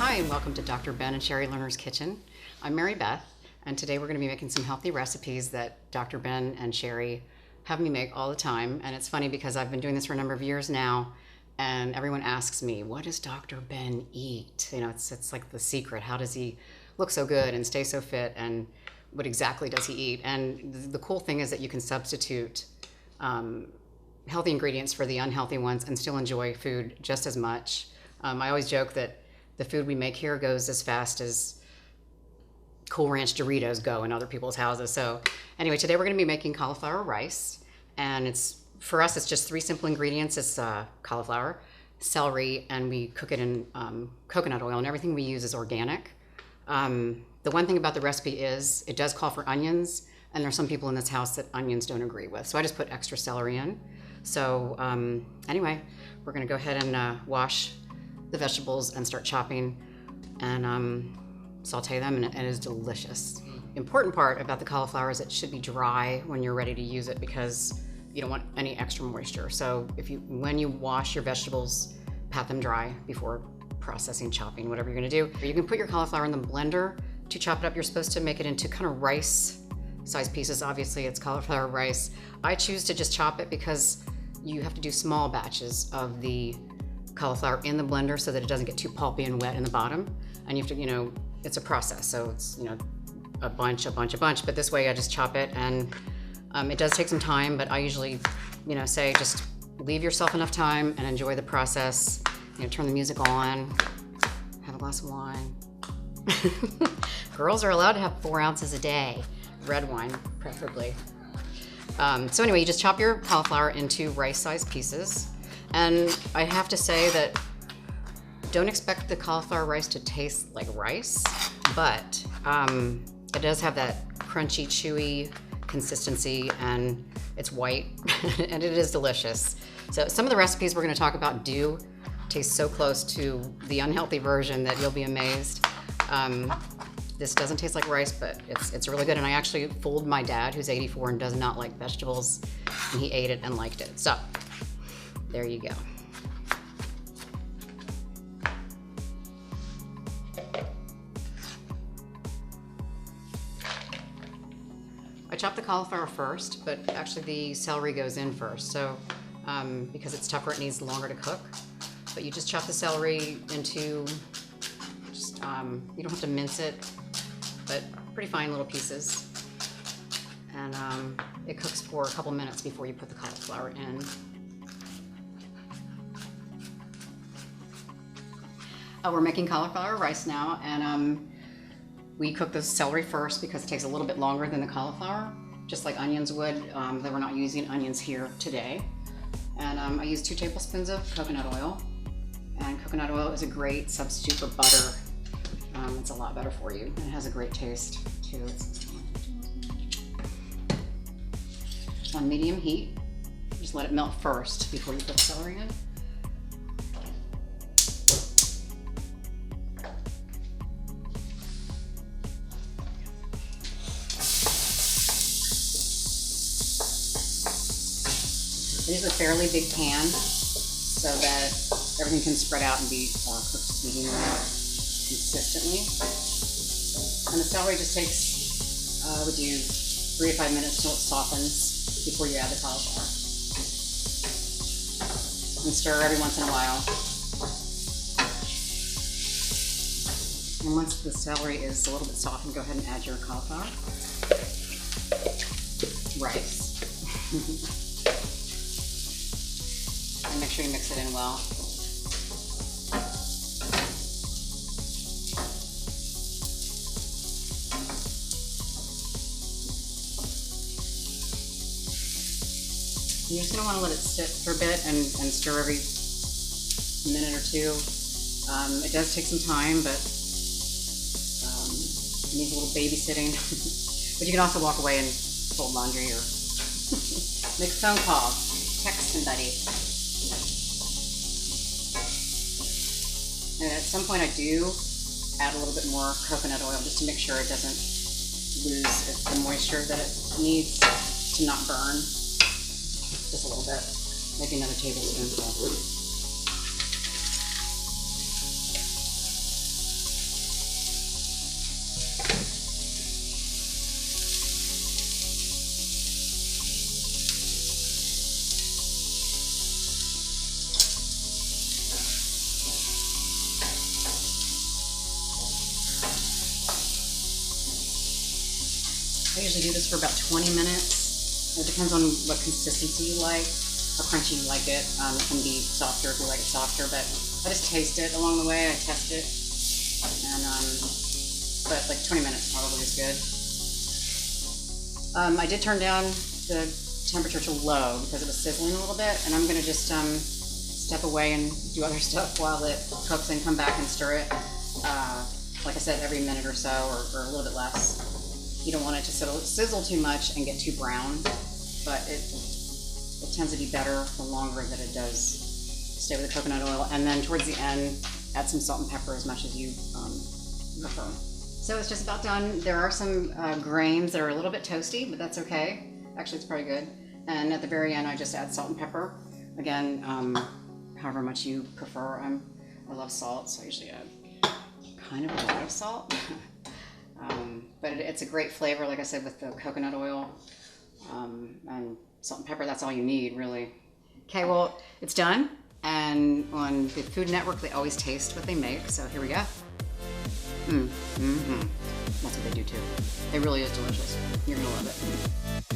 Hi, and welcome to Dr. Ben and Sherry Lerner's Kitchen. I'm Mary Beth, and today we're going to be making some healthy recipes that Dr. Ben and Sherry have me make all the time. And it's funny because I've been doing this for a number of years now, and everyone asks me, what does Dr. Ben eat? You know, it's like the secret. How does he look so good and stay so fit, and what exactly does he eat? And the cool thing is that you can substitute healthy ingredients for the unhealthy ones and still enjoy food just as much. I always joke that the food we make here goes as fast as Cool Ranch Doritos go in other people's houses. So anyway, today we're going to be making cauliflower rice, and for us it's just 3 simple ingredients. It's cauliflower, celery, and we cook it in coconut oil, and everything we use is organic. The one thing about the recipe is it does call for onions, and there's some people in this house that onions don't agree with, so I just put extra celery in. So anyway, we're going to go ahead and wash the vegetables and start chopping and saute them, and it is delicious. Important part about the cauliflower is it should be dry when you're ready to use it because you don't want any extra moisture. So when you wash your vegetables, pat them dry before processing, chopping, whatever you're gonna do. You can put your cauliflower in the blender to chop it up. You're supposed to make it into kind of rice size pieces. Obviously it's cauliflower rice. I choose to just chop it because you have to do small batches of the cauliflower in the blender so that it doesn't get too pulpy and wet in the bottom. And you have to, it's a process. So it's, a bunch. But this way I just chop it, and it does take some time, but I usually, say just leave yourself enough time and enjoy the process. Turn the music on, have a glass of wine. Girls are allowed to have 4 ounces a day. Red wine, preferably. So anyway, you just chop your cauliflower into rice-sized pieces. And I have to say that don't expect the cauliflower rice to taste like rice, but it does have that crunchy, chewy consistency, and it's white, and it is delicious. So some of the recipes we're going to talk about do taste so close to the unhealthy version that you'll be amazed. This doesn't taste like rice, but it's really good. And I actually fooled my dad, who's 84 and does not like vegetables, and he ate it and liked it. So there you go. I chopped the cauliflower first, but actually the celery goes in first. So because it's tougher, it needs longer to cook. But you just chop the celery into you don't have to mince it, but pretty fine little pieces. And it cooks for a couple minutes before you put the cauliflower in. We're making cauliflower rice now, and we cook the celery first because it takes a little bit longer than the cauliflower, just like onions would, though we're not using onions here today. And I use 2 tablespoons of coconut oil, and coconut oil is a great substitute for butter. It's a lot better for you, and it has a great taste too. On medium heat, just let it melt first before you put the celery in. I use a fairly big pan so that everything can spread out and be cooked evenly, consistently. And the celery just takes, I would do 3 to 5 minutes till it softens before you add the cauliflower. And stir every once in a while. And once the celery is a little bit softened, go ahead and add your cauliflower. Rice. And make sure you mix it in well. You're just going to want to let it sit for a bit and stir every minute or 2. It does take some time, but it needs a little babysitting. But you can also walk away and fold laundry or make a phone call, text somebody. And at some point I do add a little bit more coconut oil just to make sure it doesn't lose the moisture that it needs to not burn. Just a little bit, maybe another tablespoonful. I usually do this for about 20 minutes. It depends on what consistency you like, how crunchy you like it. It can be softer if you like it softer, but I just taste it along the way. I test it, and but like 20 minutes probably is good. I did turn down the temperature to low because it was sizzling a little bit, and I'm gonna just step away and do other stuff while it cooks and come back and stir it. Like I said, every minute or so, or a little bit less. You don't want it to sizzle too much and get too brown, but it tends to be better the longer that it does stay with the coconut oil. And then towards the end, add some salt and pepper as much as you prefer. So it's just about done. There are some grains that are a little bit toasty, but that's okay. Actually, it's pretty good. And at the very end, I just add salt and pepper. Again, however much you prefer. I love salt, so I usually add kind of a lot of salt. But it's a great flavor, like I said, with the coconut oil and salt and pepper. That's all you need, really. Okay, well, it's done. And on the Food Network, they always taste what they make. So here we go. That's what they do too. It really is delicious. You're gonna love it.